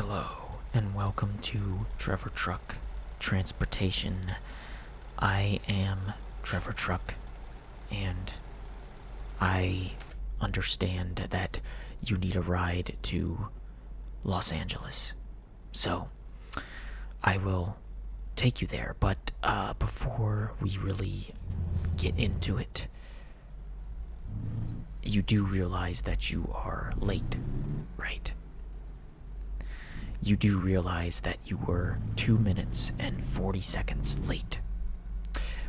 Hello, and welcome to Trevor Truck Transportation. I am Trevor Truck, and I understand that you need a ride to Los Angeles. So, I will take you there, but before we really get into it, you do realize that you are late, right? You do realize that you were 2 minutes and 40 seconds late.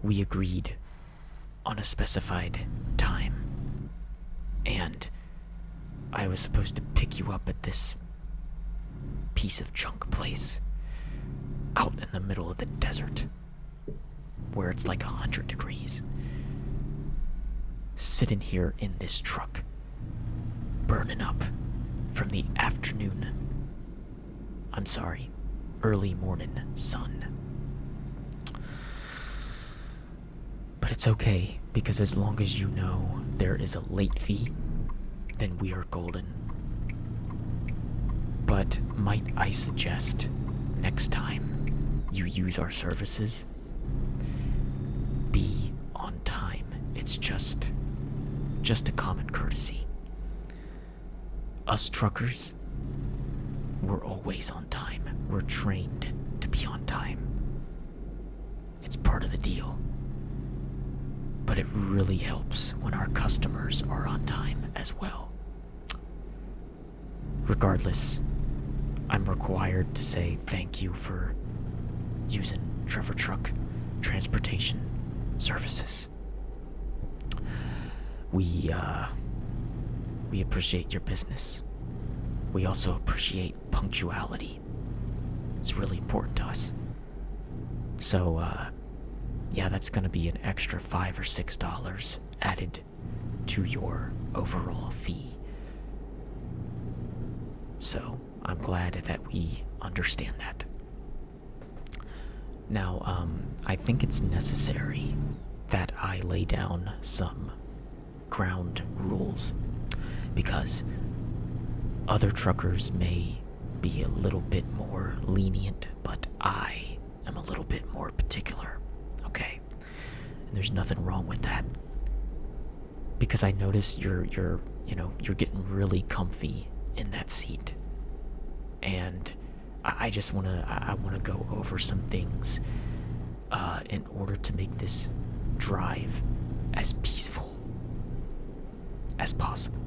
We agreed on a specified time, and I was supposed to pick you up at this piece of junk place out in the middle of the desert where it's like 100 degrees. Sitting here in this truck, burning up from the early morning sun. But it's okay, because as long as you know there is a late fee, then we are golden. But might I suggest, next time you use our services, be on time. It's just a common courtesy. Us truckers, we're always on time. We're trained to be on time. It's part of the deal. But it really helps when our customers are on time as well. Regardless, I'm required to say thank you for using Trevor Truck Transportation services. We appreciate your business. We also appreciate punctuality. It's really important to us. So, yeah, that's gonna be an extra $5 or $6 added to your overall fee. So, I'm glad that we understand that. Now, I think it's necessary that I lay down some ground rules, because other truckers may be a little bit more lenient, but I am a little bit more particular, okay? And there's nothing wrong with that. Because I notice you're getting really comfy in that seat. And I wanna go over some things in order to make this drive as peaceful as possible.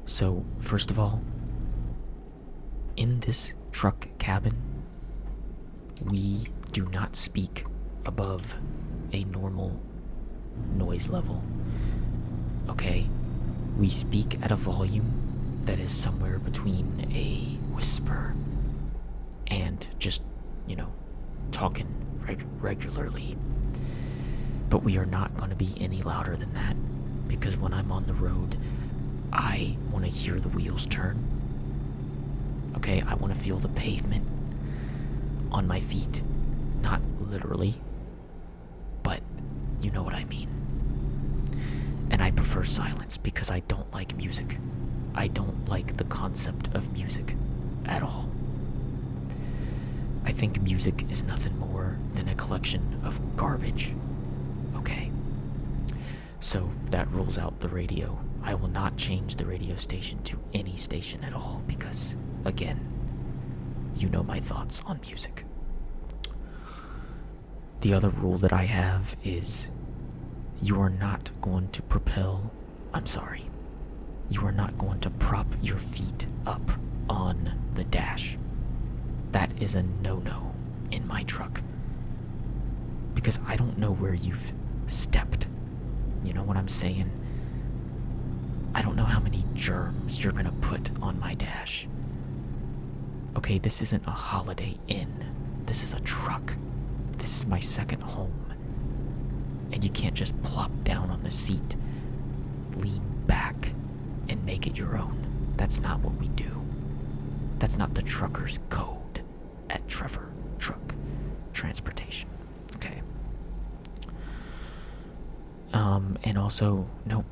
So, first of all, in this truck cabin, we do not speak above a normal noise level. Okay? We speak at a volume that is somewhere between a whisper and just, talking regularly. But we are not going to be any louder than that, because when I'm on the road, I want to hear the wheels turn. Okay, I want to feel the pavement on my feet. Not literally, but you know what I mean. And I prefer silence because I don't like music. I don't like the concept of music at all. I think music is nothing more than a collection of garbage. Okay? So that rules out the radio. I will not change the radio station to any station at all because, again, you know my thoughts on music. The other rule that I have is you are not going to you are not going to prop your feet up on the dash. That is a no-no in my truck. Because I don't know where you've stepped. You know what I'm saying? I don't know how many germs you're gonna put on my dash. Okay, this isn't a Holiday Inn. This is a truck. This is my second home. And you can't just plop down on the seat, lean back, and make it your own. That's not what we do. That's not the trucker's code at Trevor Truck Transportation. Okay? And also, no.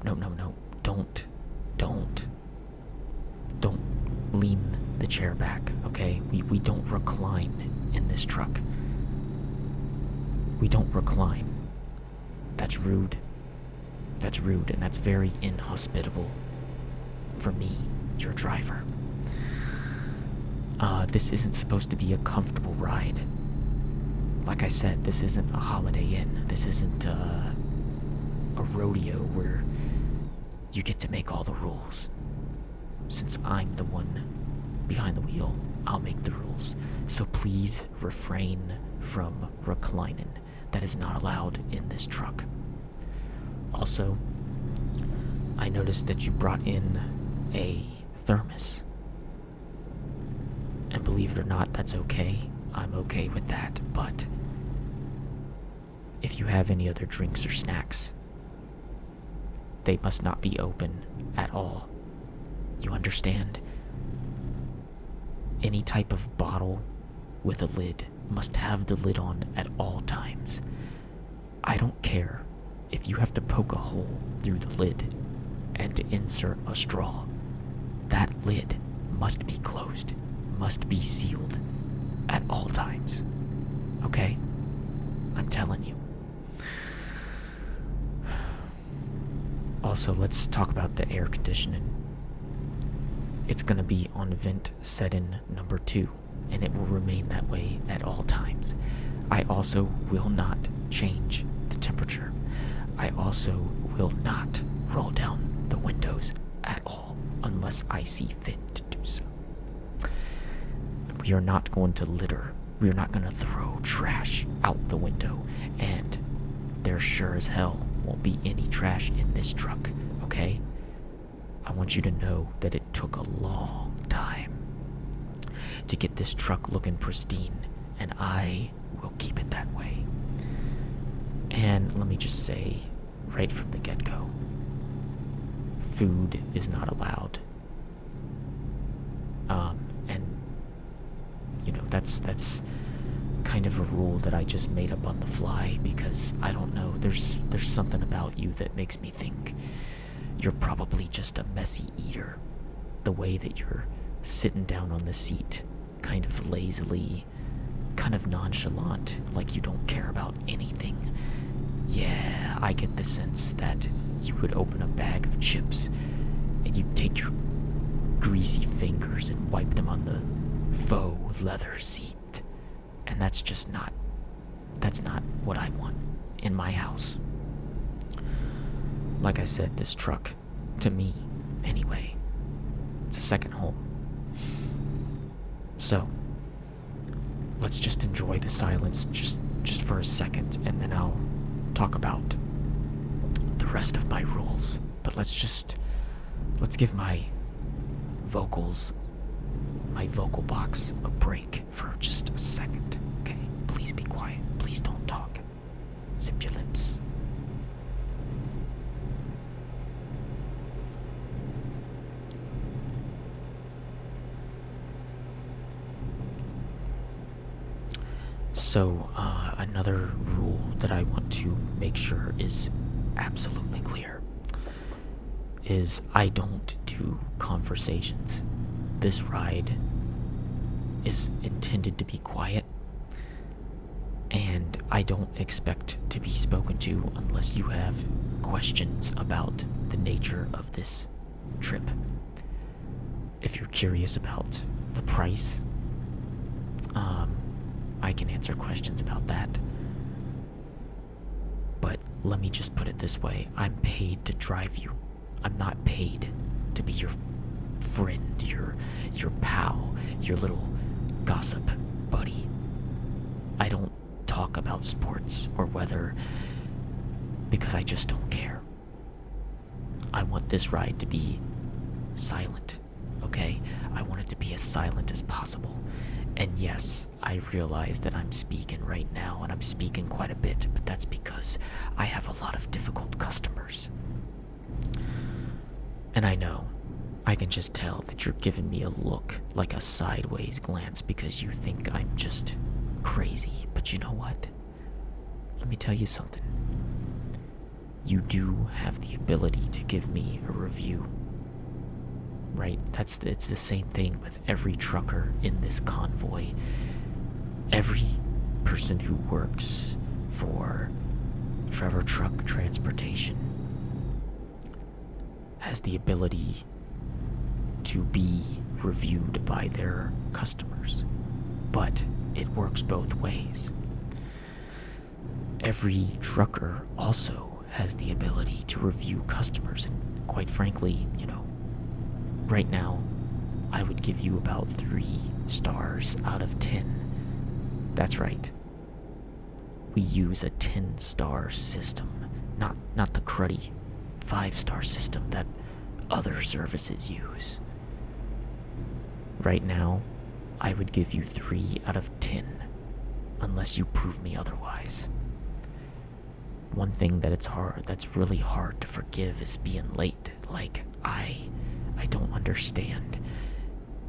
Don't lean the chair back, okay? We don't recline in this truck. We don't recline. That's rude. That's rude, and that's very inhospitable for me, your driver. This isn't supposed to be a comfortable ride. Like I said, this isn't a Holiday Inn. This isn't a rodeo where you get to make all the rules. Since I'm the one behind the wheel, I'll make the rules. So please refrain from reclining. That is not allowed in this truck. Also, I noticed that you brought in a thermos. And believe it or not, that's okay. I'm okay with that, but if you have any other drinks or snacks, they must not be open at all. You understand? Any type of bottle with a lid must have the lid on at all times. I don't care if you have to poke a hole through the lid and to insert a straw. That lid must be closed, must be sealed at all times. Okay? I'm telling you. Also, let's talk about the air conditioning. It's gonna be on vent setting number 2, and it will remain that way at all times. I also will not change the temperature. I also will not roll down the windows at all unless I see fit to do so. We are not going to litter. We are not going to throw trash out the window, and there sure as hell won't be any trash in this truck, okay? I want you to know that it took a long time to get this truck looking pristine, and I will keep it that way. And let me just say, right from the get-go, food is not allowed. And you know, that's kind of a rule that I just made up on the fly because I don't know, there's something about you that makes me think you're probably just a messy eater. The way that you're sitting down on the seat, kind of lazily, kind of nonchalant, like you don't care about anything. Yeah, I get the sense that you would open a bag of chips and you'd take your greasy fingers and wipe them on the faux leather seat. And that's not what I want in my house. Like I said, this truck, to me, anyway, it's a second home. So, let's just enjoy the silence just for a second, and then I'll talk about the rest of my rules. But let's give my vocals, my vocal box, a break for just a second, okay? Please be quiet. Please don't talk. Zip your lips. So, another rule that I want to make sure is absolutely clear is I don't do conversations. This ride is intended to be quiet, and I don't expect to be spoken to unless you have questions about the nature of this trip. If you're curious about the price, I can answer questions about that. But let me just put it this way. I'm paid to drive you. I'm not paid to be your friend, your pal, your little gossip buddy. I don't talk about sports or weather because I just don't care. I want this ride to be silent, okay? I want it to be as silent as possible. And yes, I realize that I'm speaking right now, and I'm speaking quite a bit, but that's because I have a lot of difficult customers. And I know, I can just tell that you're giving me a look, like a sideways glance, because you think I'm just crazy. But you know what? Let me tell you something. You do have the ability to give me a review. right? It's the same thing with every trucker in this convoy. Every person who works for Trevor Truck Transportation has the ability to be reviewed by their customers, but it works both ways. Every trucker also has the ability to review customers, and quite frankly, right now, I would give you about 3 stars out of 10. That's right. We use a 10-star system, not the cruddy 5-star system that other services use. Right now, I would give you 3 out of 10, unless you prove me otherwise. One thing that's really hard to forgive is being late. Like, I don't understand.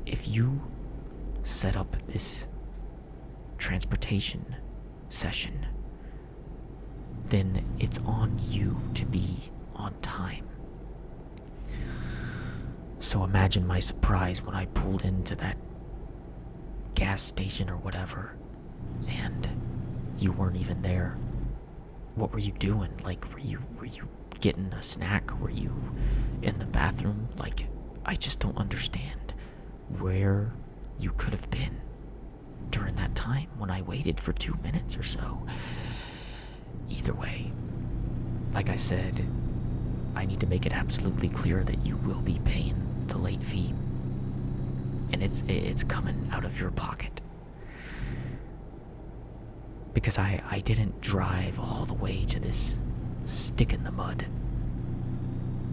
If you set up this transportation session, then it's on you to be on time. So imagine my surprise when I pulled into that gas station or whatever, and you weren't even there. What were you doing? Like, were you getting a snack? Were you in the bathroom? Like, I just don't understand where you could have been during that time when I waited for 2 minutes or so. Either way, like I said, I need to make it absolutely clear that you will be paying the late fee, and it's coming out of your pocket. Because I didn't drive all the way to this stick in the mud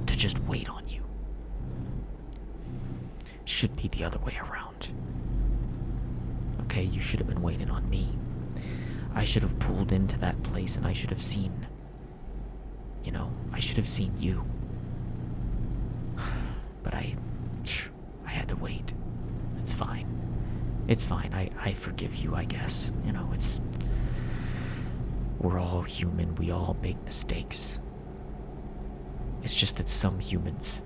to just wait on you. Should be the other way around. Okay, you should have been waiting on me. I should have pulled into that place and I should have seen, I should have seen you. But I had to wait. It's fine. It's fine. I forgive you, I guess. We're all human. We all make mistakes. It's just that some humans,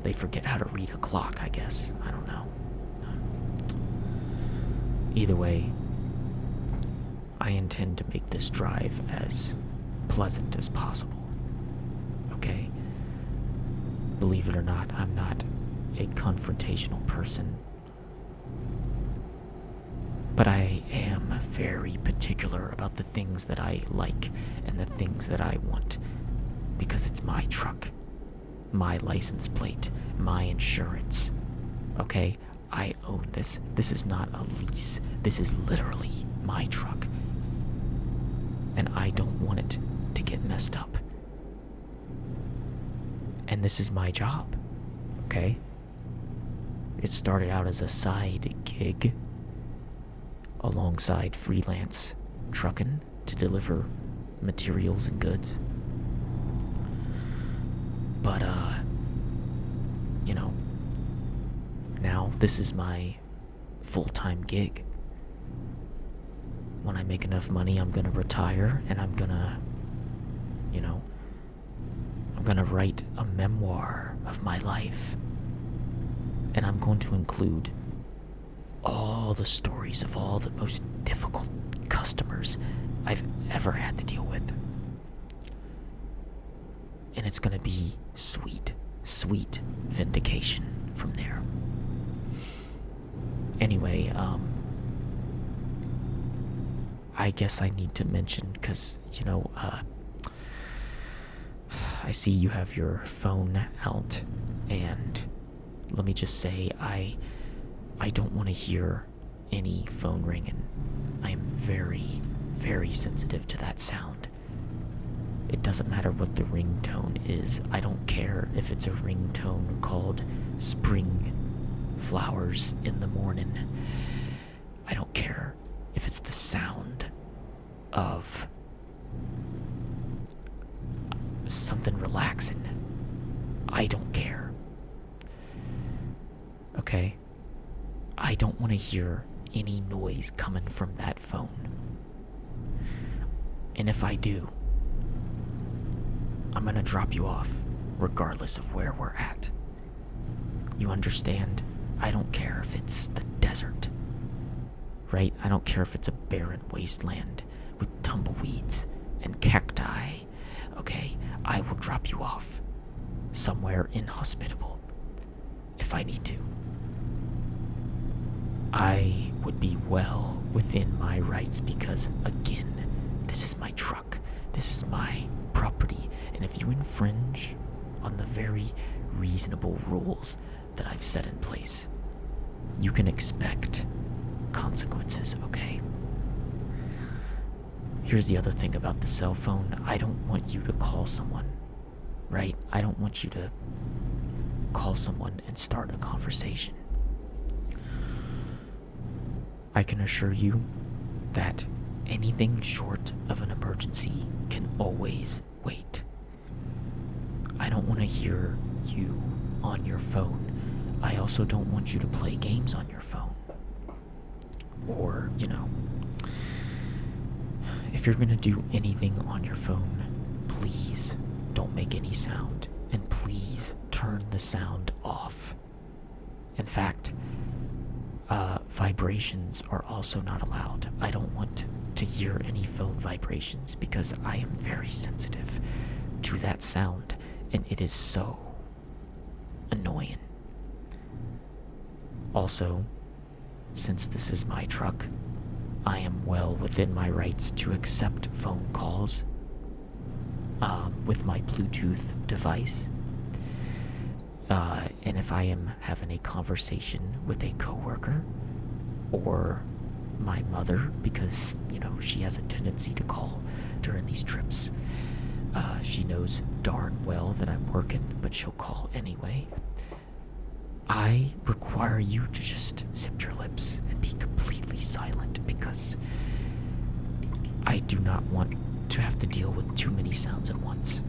they forget how to read a clock, I guess. I don't know. Either way, I intend to make this drive as pleasant as possible. Okay? Believe it or not, I'm not a confrontational person. But I am very particular about the things that I like and the things that I want. Because it's my truck, my license plate, my insurance. Okay? I own this. This is not a lease. This is literally my truck. And I don't want it to get messed up. And this is my job. Okay? It started out as a side gig alongside freelance trucking to deliver materials and goods. But, now this is my full-time gig. When I make enough money, I'm gonna retire and I'm gonna write a memoir of my life. And I'm going to include all the stories of all the most difficult customers I've ever had to deal with. And it's gonna be sweet, sweet vindication from there. Anyway, I guess I need to mention, because, I see you have your phone out, and let me just say, I don't want to hear any phone ringing. I am very, very sensitive to that sound. It doesn't matter what the ringtone is. I don't care if it's a ringtone called Spring Flowers in the Morning. I don't care if it's the sound of something relaxing. I don't care. Okay? I don't want to hear any noise coming from that phone. And if I do, I'm gonna drop you off regardless of where we're at. You understand? I don't care if it's the desert, right? I don't care if it's a barren wasteland with tumbleweeds and cacti, okay? I will drop you off somewhere inhospitable if I need to. I would be well within my rights because, again, this is my truck. This is my property. And if you infringe on the very reasonable rules that I've set in place, you can expect consequences, okay? Here's the other thing about the cell phone. I don't want you to call someone, right? I don't want you to call someone and start a conversation. I can assure you that anything short of an emergency can always wait. I don't want to hear you on your phone. I also don't want you to play games on your phone. Or, if you're going to do anything on your phone, please don't make any sound. And please turn the sound off. In fact, vibrations are also not allowed. I don't want to hear any phone vibrations because I am very sensitive to that sound, and it is so annoying. Also, since this is my truck, I am well within my rights to accept phone calls with my Bluetooth device. And if I am having a conversation with a coworker or my mother, because, she has a tendency to call during these trips. She knows darn well that I'm working, but she'll call anyway. I require you to just zip your lips and be completely silent because I do not want to have to deal with too many sounds at once.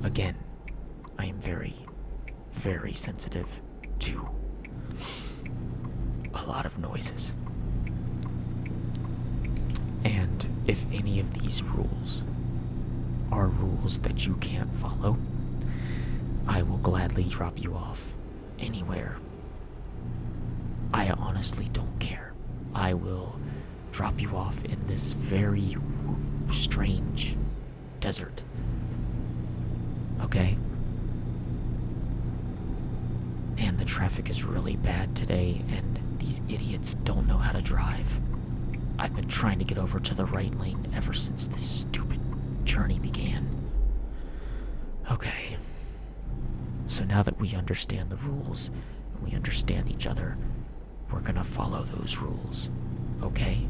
Again, I am very, very sensitive to a lot of noises. And if any of these rules are rules that you can't follow, I will gladly drop you off anywhere. I honestly don't care. I will drop you off in this very strange desert. Okay? Man, the traffic is really bad today, and these idiots don't know how to drive. I've been trying to get over to the right lane ever since this stupid journey began. Okay. So now that we understand the rules, and we understand each other, we're gonna follow those rules, okay?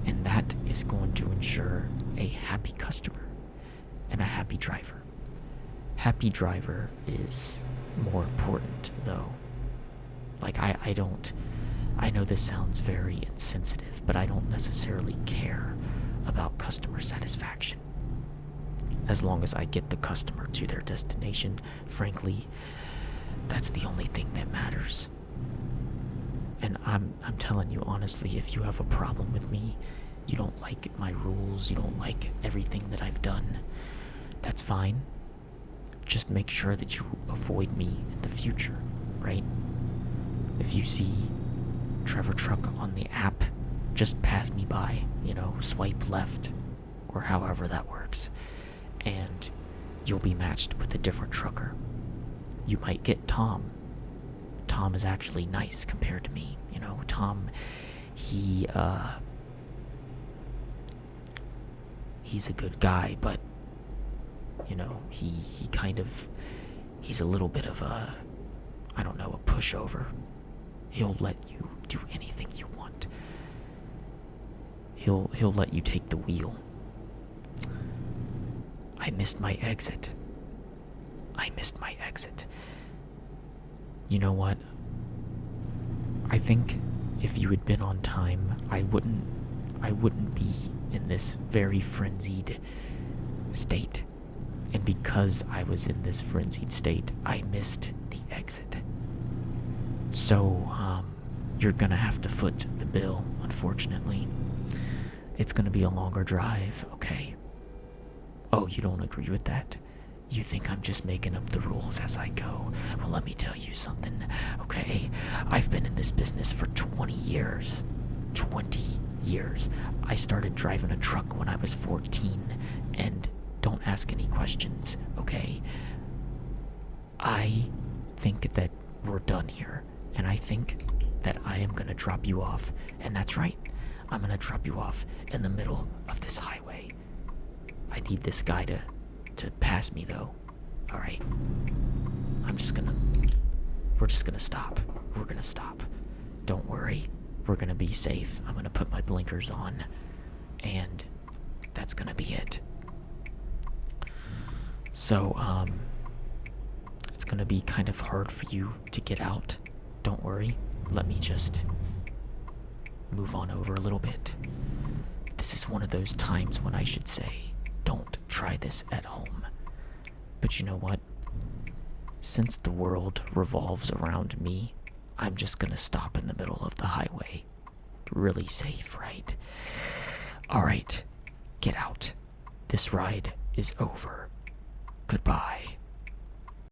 And that is going to ensure a happy customer and a happy driver. Happy driver is more important, though. Like, I know this sounds very insensitive, but I don't necessarily care about customer satisfaction. As long as I get the customer to their destination, frankly, that's the only thing that matters. And I'm telling you honestly, if you have a problem with me, you don't like my rules, you don't like everything that I've done, that's fine. Just make sure that you avoid me in the future, right? If you see Trevor Truck on the app, just pass me by, swipe left, or however that works, and you'll be matched with a different trucker. You might get Tom. Tom is actually nice compared to me, Tom, he's a good guy, but, he's a little bit of a pushover. He'll let you do anything you want. He'll let you take the wheel. I missed my exit. You know what? I think if you had been on time, I wouldn't be in this very frenzied state. And because I was in this frenzied state, I missed the exit. So, you're gonna have to foot the bill, unfortunately. It's gonna be a longer drive, okay? Oh, you don't agree with that? You think I'm just making up the rules as I go? Well, let me tell you something, okay? I've been in this business for 20 years. 20 years. I started driving a truck when I was 14, and don't ask any questions, okay? I think that we're done here, and I think that I am gonna drop you off, and that's right. I'm gonna drop you off in the middle of this highway. I need this guy to pass me, though. Alright. We're just gonna stop. We're gonna stop. Don't worry. We're gonna be safe. I'm gonna put my blinkers on, and that's gonna be it. So, it's gonna be kind of hard for you to get out. Don't worry. Let me just move on over a little bit. This is one of those times when I should say, don't try this at home. But you know what? Since the world revolves around me, I'm just gonna stop in the middle of the highway. Really safe, right? Alright, get out. This ride is over. Goodbye.